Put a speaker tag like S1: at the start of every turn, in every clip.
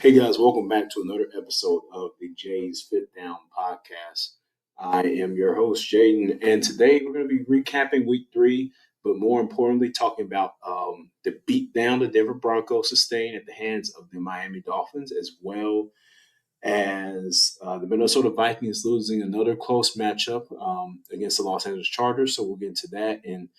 S1: Hey guys, welcome back to another episode of the Jay's Fit Down podcast. I am your host, Jaden, and today we're going to be recapping week 3, but more importantly, talking about the beatdown the Denver Broncos sustained at the hands of the Miami Dolphins, as well as the Minnesota Vikings losing another close matchup against the Los Angeles Chargers. So we'll get into that, and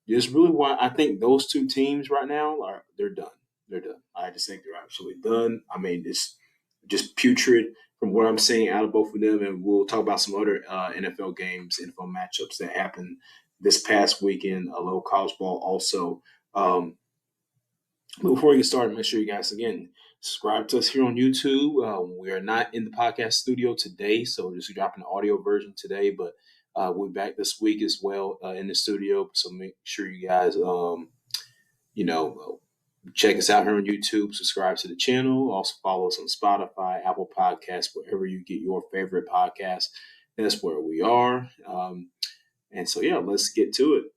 S1: just really why I think those two teams right now they're done. They're done. I just think they're absolutely done. I mean, it's just putrid from what I'm seeing out of both of them, and we'll talk about some other NFL games, NFL matchups that happened this past weekend, a little college ball also. But before we get started, make sure you guys, again, subscribe to us here on YouTube. We are not in the podcast studio today, so we're just dropping the audio version today, but we're back this week as well in the studio. So make sure you guys, check us out here on YouTube, subscribe to the channel. Also follow us on Spotify, Apple Podcasts, wherever you get your favorite podcast. That's where we are. Let's get to it.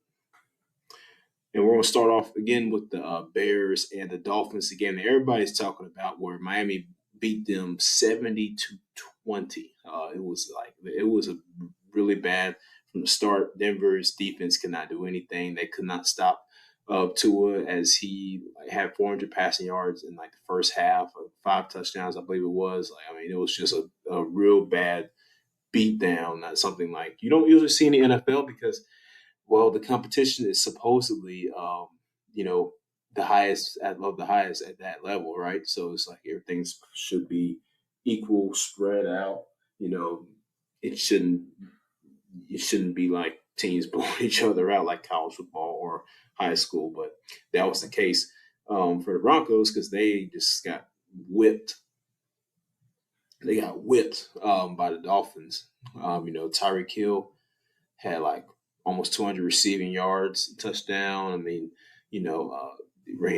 S1: And we're going to start off again with the Bears and the Dolphins, the game that everybody's talking about, where Miami beat them 70-20. It was a really bad from the start. Denver's defense could not do anything. They could not stop Tua, as he had 400 passing yards in the first half, 5 touchdowns, I believe it was. It was just a real bad beatdown. Not something like you don't usually see in the NFL because, well, the competition is supposedly, the highest of the highest at that level, right? So it's like everything should be equal, spread out. It shouldn't be like teams blowing each other out like college football or high school. But that was the case for the Broncos because they just got whipped. They got whipped by the Dolphins. Tyreek Hill had almost 200 receiving yards, touchdown. Raheem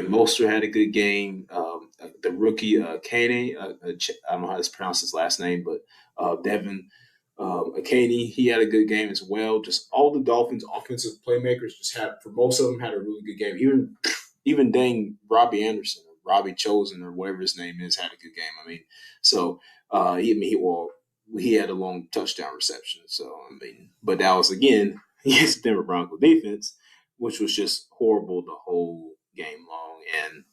S1: Mostert had a good game. The rookie, Kane, I don't know how to pronounce his last name, but Devin Akaney, he had a good game as well. Just all the Dolphins' offensive playmakers for most of them, had a really good game. Even dang Robbie Anderson or Robbie Chosen or whatever his name is had a good game. He had a long touchdown reception. But that was again against Denver Broncos defense, which was just horrible the whole game long. And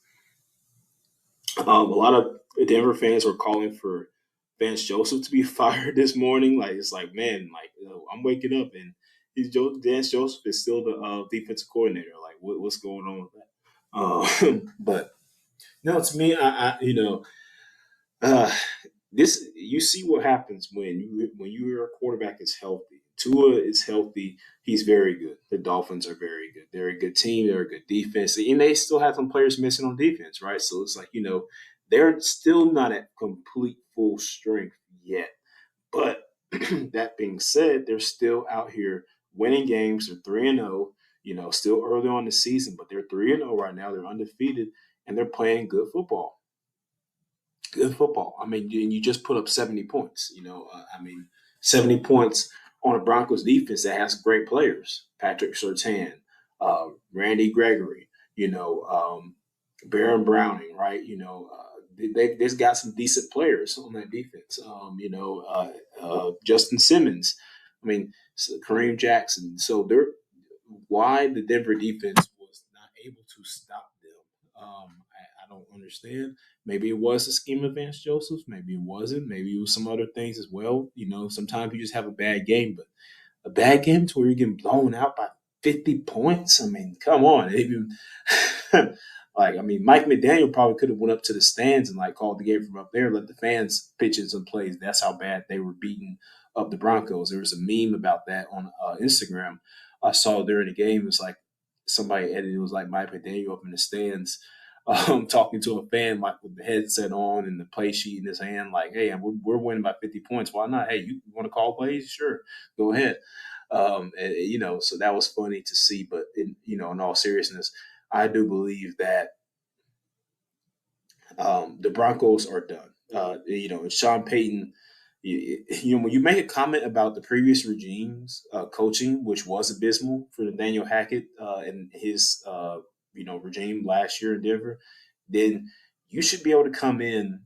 S1: a lot of Denver fans were calling for Vance Joseph to be fired this morning. I'm waking up and Vance Joseph is still the defensive coordinator. What's going on with that? But no, to me, this you see what happens when your quarterback is healthy. Tua is healthy. He's very good. The Dolphins are very good. They're a good team. They're a good defense. And they still have some players missing on defense, right? So it's they're still not at complete full strength yet. But that being said, they're still out here winning games. They're 3-0, still early on in the season, but they're 3-0 right now. They're undefeated, and they're playing good football. Good football. You just put up 70 points. 70 points on a Broncos defense that has great players. Patrick Surtain, Randy Gregory, Baron Browning, right? They've got some decent players on that defense. Justin Simmons. Kareem Jackson. So why the Denver defense was not able to stop them. I don't understand. Maybe it was the scheme of Vance Joseph. Maybe it wasn't. Maybe it was some other things as well. Sometimes you just have a bad game, but a bad game to where you're getting blown out by 50 points. Come on. Mike McDaniel probably could have went up to the stands and called the game from up there, let the fans pitch in some plays. That's how bad they were beating up the Broncos. There was a meme about that on Instagram I saw during the game. It was somebody edited. It was Mike McDaniel up in the stands, talking to a fan with the headset on and the play sheet in his hand, hey, we're winning by 50 points. Why not? Hey, you want to call plays? Sure, go ahead. So that was funny to see. But in all seriousness, I do believe that the Broncos are done. Sean Payton. When you make a comment about the previous regime's coaching, which was abysmal for Nathaniel Hackett and his regime last year in Denver, then you should be able to come in,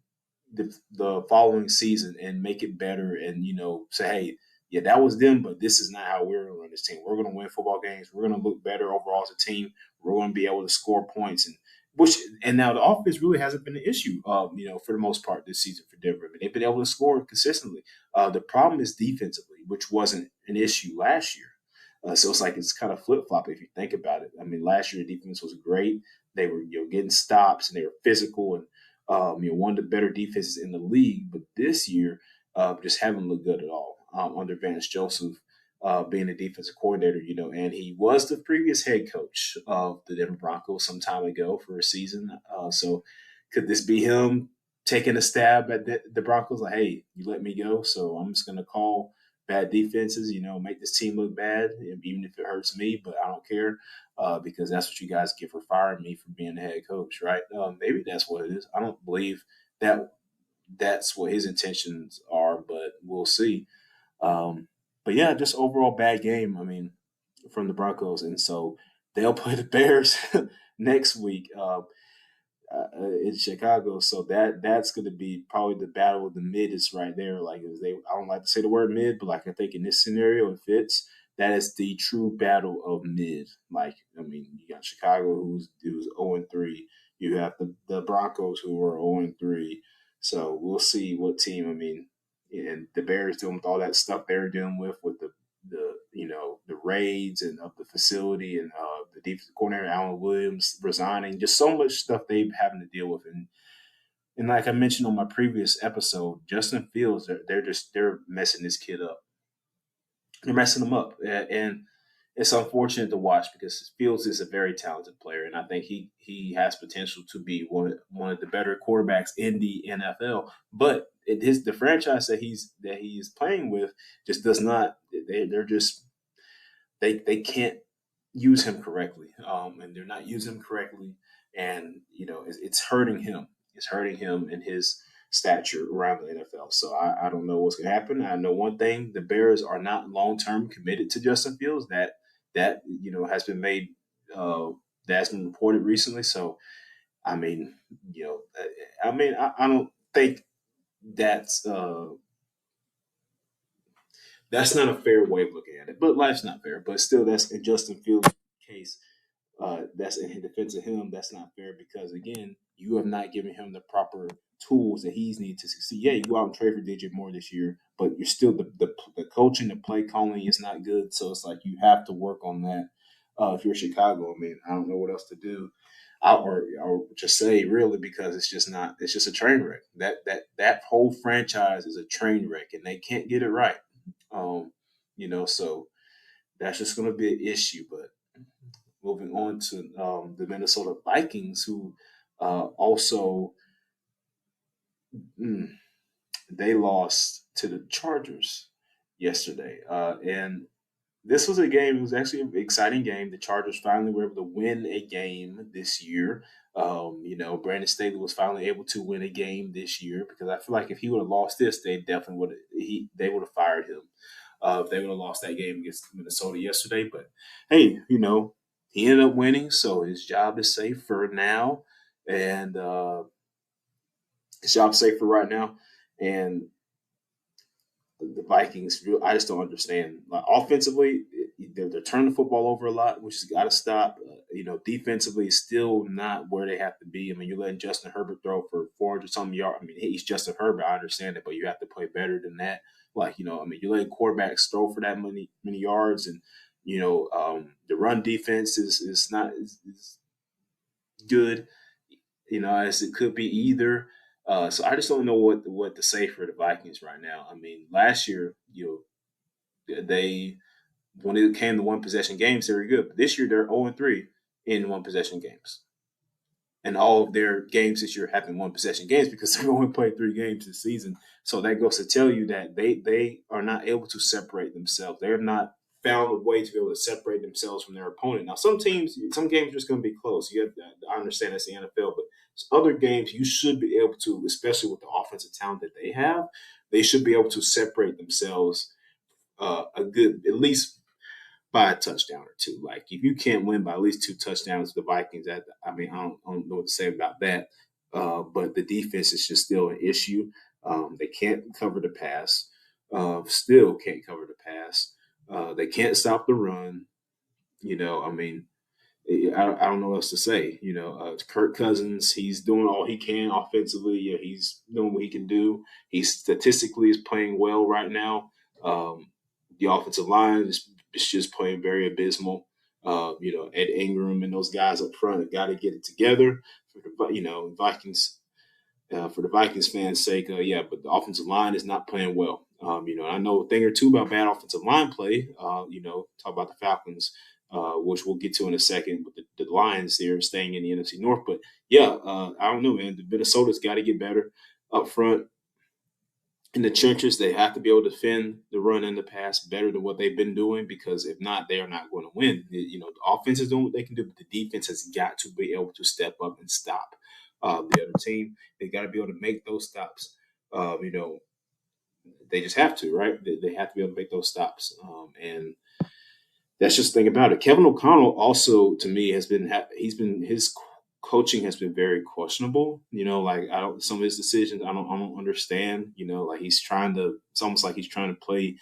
S1: the following season and make it better, and say, hey, yeah, that was them, but this is not how we're going to run this team. We're going to win football games. We're going to look better overall as a team. We're going to be able to score points, and now the offense really hasn't been an issue, for the most part this season for Denver. I mean, they've been able to score consistently. The problem is defensively, which wasn't an issue last year. So it's like it's kind of flip flop if you think about it. I mean, last year the defense was great. They were getting stops and they were physical and one of the better defenses in the league. But this year, just haven't looked good at all under Vance Joseph. Being the defensive coordinator, and he was the previous head coach of the Denver Broncos some time ago for a season. So could this be him taking a stab at the Broncos? Like, hey, you let me go, so I'm just going to call bad defenses, make this team look bad, even if it hurts me, but I don't care because that's what you guys get for firing me for being the head coach, right? Maybe that's what it is. I don't believe that that's what his intentions are, but we'll see. Um, but yeah, just overall bad game. I mean, from the Broncos, and so they'll play the Bears next week in Chicago. So that's going to be probably the battle of the mid is right there. Like I don't like to say the word mid, but like I think in this scenario it fits. That is the true battle of mid. Like I mean, you got Chicago who's 0-3. You have the Broncos who are 0-3. So we'll see what team. I mean, and the Bears dealing with all that stuff they're dealing with the raids and of the facility and the defensive coordinator Alan Williams resigning, just so much stuff they having to deal with. And like I mentioned on my previous episode, Justin Fields, they're messing this kid up. They're messing him up, and it's unfortunate to watch because Fields is a very talented player, and I think he has potential to be one of the better quarterbacks in the NFL. But the franchise that he's playing with just does not. They're just they can't use him correctly, and they're not using him correctly, and it's hurting him. It's hurting him in his stature around the NFL. So I don't know what's going to happen. I know one thing: the Bears are not long term committed to Justin Fields. That has been made. That has been reported recently. So I mean, I don't think that's that's not a fair way of looking at it. But life's not fair. But still, that's in Justin Fields' case. That's in defense of him. That's not fair because again, you have not given him the proper tools that he's needed to succeed. Yeah, you go out and trade for DJ Moore this year, but you're still the coaching, the play calling is not good. So it's like you have to work on that. If you're Chicago, I mean, I don't know what else to do. Or just say really because it's just not. It's just a train wreck. That whole franchise is a train wreck, and they can't get it right. So that's just going to be an issue. But moving on to the Minnesota Vikings, who also mm, they lost to the Chargers yesterday, and this was a game. It was actually an exciting game. The Chargers finally were able to win a game this year. Brandon Staley was finally able to win a game this year because I feel like if he would have lost this, they definitely they would have fired him. If they would have lost that game against Minnesota yesterday. But hey, he ended up winning, so his job is safe for now, and his job's safe for right now. And the Vikings, I just don't understand. Like offensively, they're turning the football over a lot, which has got to stop. Defensively, still not where they have to be. I mean, you're letting Justin Herbert throw for 400 something yards. I mean, he's Justin Herbert. I understand it, but you have to play better than that. Like, you're letting quarterbacks throw for that many yards, and the run defense is not is good. As it could be either. So I just don't know what to say for the Vikings right now. I mean, last year, they when it came to one possession games, they were good. But this year, they're 0-3 in one possession games. And all of their games this year have been one possession games because they've only played 3 games this season. So that goes to tell you that they are not able to separate themselves. They have not found a way to be able to separate themselves from their opponent. Now, some games are just going to be close. I understand that's the NFL, but other games you should be able to, especially with the offensive talent that they have, they should be able to separate themselves at least by a touchdown or two. Like if you can't win by at least 2 touchdowns, the Vikings. I don't know what to say about that. but the defense is just still an issue. They can't cover the pass. Still can't cover the pass. They can't stop the run. I mean, I don't know what else to say. Kirk Cousins, he's doing all he can offensively. Yeah, he's doing what he can do. He statistically is playing well right now. The offensive line is just playing very abysmal. Ed Ingram and those guys up front have got to get it together. For the Vikings, for the Vikings fans' sake, yeah, but the offensive line is not playing well. I know a thing or two about bad offensive line play. Talk about the Falcons, which we'll get to in a second, but the Lions here staying in the NFC North. But yeah, I don't know, man. Minnesota's got to get better up front in the trenches. They have to be able to defend the run and the pass better than what they've been doing, because if not, they are not going to win. The offense is doing what they can do, but the defense has got to be able to step up and stop the other team. They got to be able to make those stops. Uh, you know, they just have to, right? They have to be able to make those stops. And that's just the thing about it. Kevin O'Connell also, to me, his coaching has been very questionable. Like I don't some of his decisions I don't understand. Like it's almost like he's trying to play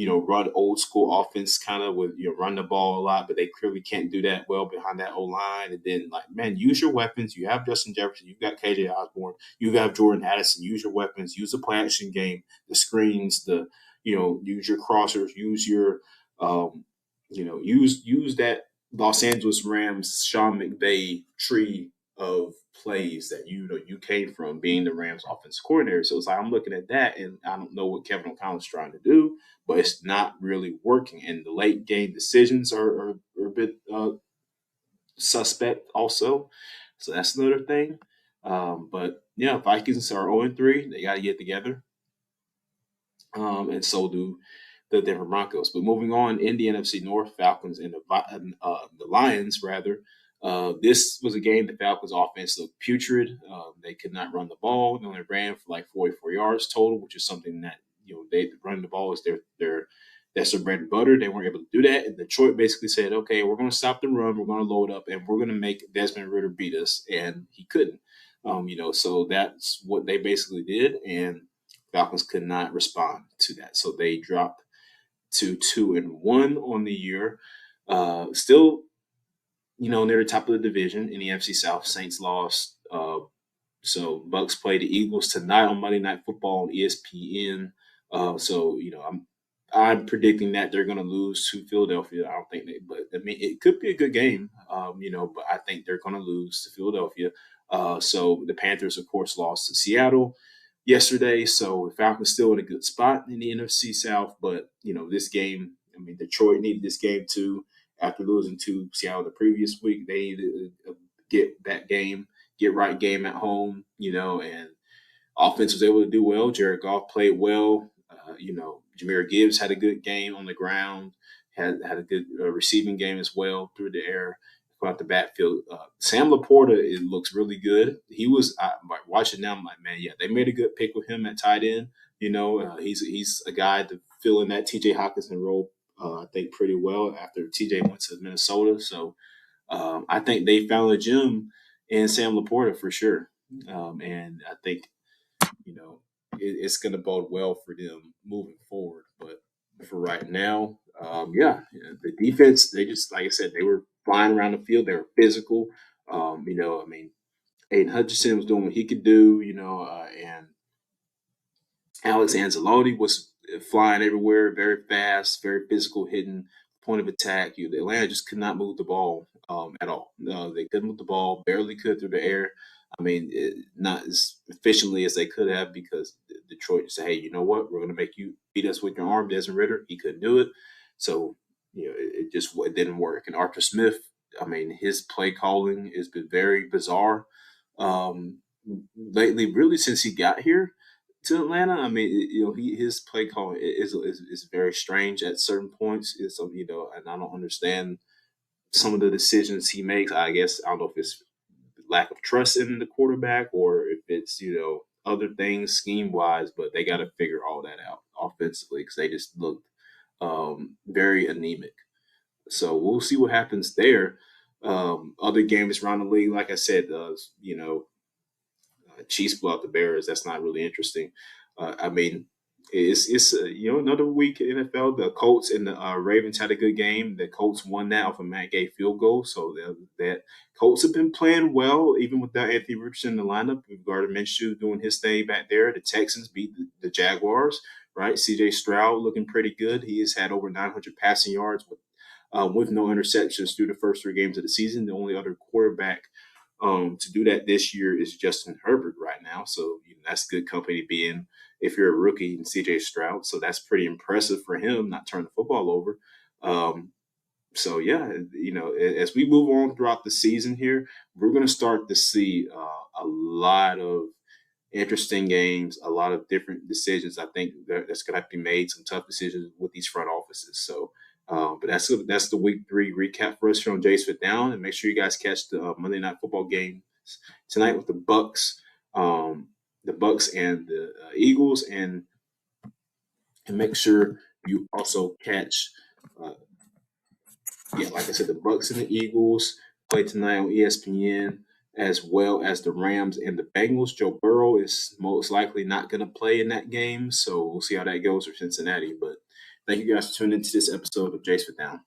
S1: run old school offense kind of with run the ball a lot, but they clearly can't do that well behind that O line. And then like, man, use your weapons. You have Justin Jefferson, you've got KJ Osborne, you have Jordan Addison. Use your weapons. Use the play action game, the screens, use your crossers, use your use that Los Angeles Rams Sean McVay tree of plays that you came from being the Rams offensive coordinator. So it's like I'm looking at that and I don't know what Kevin O'Connell's trying to do, but it's not really working. And the late game decisions are a bit suspect also. So that's another thing. But yeah, Vikings are 0-3. They got to get together. And so do the Denver Broncos. But moving on in the NFC North, Falcons and the Lions, rather. This was a game the Falcons' offense looked putrid. They could not run the ball. They only ran for like 44 yards total, which is something that they run the ball is their that's their bread and butter. They weren't able to do that, and Detroit basically said, "Okay, we're going to stop the run. We're going to load up, and we're going to make Desmond Ritter beat us." And he couldn't. So that's what they basically did, and Falcons could not respond to that. So they dropped to 2-1 on the year. Still, near the top of the division in the NFC South. Saints lost. So Bucks play the Eagles tonight on Monday Night Football on ESPN. I'm predicting that they're going to lose to Philadelphia. I don't think but I mean, it could be a good game, but I think they're going to lose to Philadelphia. So the Panthers, of course, lost to Seattle yesterday. So the Falcons still in a good spot in the NFC South. But, this game, I mean, Detroit needed this game too. After losing to Seattle the previous week, they needed to get that game, get right game at home, and offense was able to do well. Jared Goff played well. Jameer Gibbs had a good game on the ground, had a good receiving game as well through the air, throughout the backfield. Sam Laporta, it looks really good. Like, watching now, I'm like, man, yeah, they made a good pick with him at tight end. He's a guy to fill in that T.J. Hawkinson role, I think, pretty well after T.J. went to Minnesota. So I think they found a gem in Sam Laporta for sure. And I think it's going to bode well for them moving forward. But for right now, the defense, they just, like I said, they were flying around the field. They were physical. I mean, Aiden Hutchinson was doing what he could do, and Alex Anzalone was flying everywhere, very fast, very physical, hitting point of attack. The Atlanta just could not move the ball at all. No, they couldn't move the ball, barely could through the air. I mean, not as efficiently as they could have, because Detroit said, "Hey, you know what? We're going to make you beat us with your arm." Desmond Ritter, he couldn't do it, so it didn't work. And Arthur Smith, I mean, his play calling has been very bizarre lately, really since he got here to Atlanta. I mean, his play call is very strange at certain points. And I don't understand some of the decisions he makes. I guess I don't know if it's lack of trust in the quarterback or if it's other things scheme wise, but they got to figure all that out offensively, because they just looked very anemic. So we'll see what happens there. Other games around the league, like I said, Chiefs blew out the Bears. That's not really interesting. I mean, it's another week in NFL. The Colts and the Ravens had a good game. The Colts won that off a Matt Gay field goal. So that Colts have been playing well, even without Anthony Richardson in the lineup. We've Gardner Minshew doing his thing back there. The Texans beat the Jaguars. Right, C.J. Stroud looking pretty good. He has had over 900 passing yards with no interceptions through the first 3 games of the season. The only other quarterback to do that this year is Justin Herbert right now. So that's good company being if you're a rookie in CJ Stroud. So that's pretty impressive for him, not turning the football over. Um, so yeah, as we move on throughout the season here, we're going to start to see a lot of interesting games, a lot of different decisions. I think that's going to have to be made, some tough decisions with these front offices. So, but that's the week 3 recap for us here on Jays Fit Down, and make sure you guys catch the Monday Night Football game tonight with the Bucks and the Eagles, and make sure you also catch uh, like I said, the Bucks and the Eagles play tonight on ESPN, as well as the Rams and the Bengals. Joe Burrow is most likely not going to play in that game, so we'll see how that goes for Cincinnati. But thank you guys for tuning into this episode of Jace for Down.